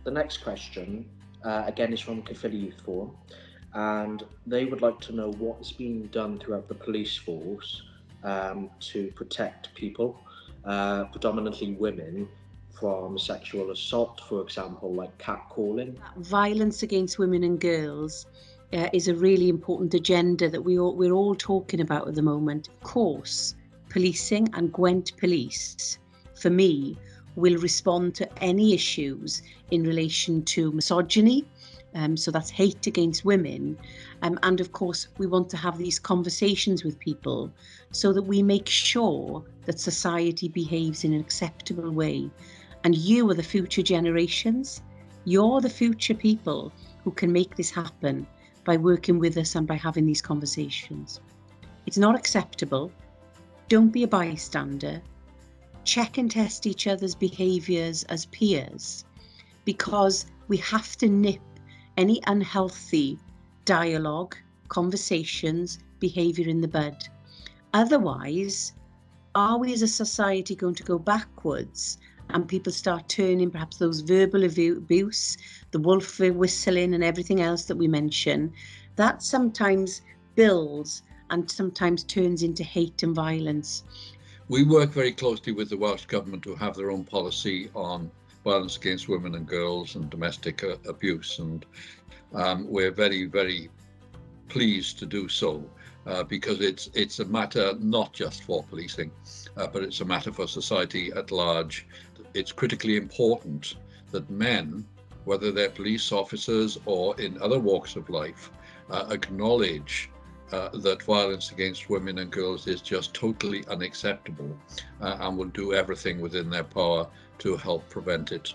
The next question, again, is from Gofynnwyd Youth Forum, and they would like to know what is being done throughout the police force to protect people, predominantly women, from sexual assault, for example, like catcalling. Violence against women and girls is a really important agenda that we're all talking about at the moment. Of course, policing and Gwent Police, for me, will respond to any issues in relation to misogyny, so that's hate against women, and of course we want to have these conversations with people so that we make sure that society behaves in an acceptable way. And you are the future generations. You're the future people who can make this happen by working with us and by having these conversations. It's not acceptable. Don't be a bystander. Check and test each other's behaviours as peers, because we have to nip any unhealthy dialogue, conversations, behaviour in the bud. Otherwise, are we as a society going to go backwards and people start turning perhaps those verbal abuse, the wolf whistling and everything else that we mention, that sometimes builds and sometimes turns into hate and violence. We work very closely with the Welsh Government who have their own policy on violence against women and girls and domestic abuse, and we're very, very pleased to do so because it's a matter not just for policing, but it's a matter for society at large. It's critically important that men, whether they're police officers or in other walks of life, acknowledge that violence against women and girls is just totally unacceptable and will do everything within their power to help prevent it.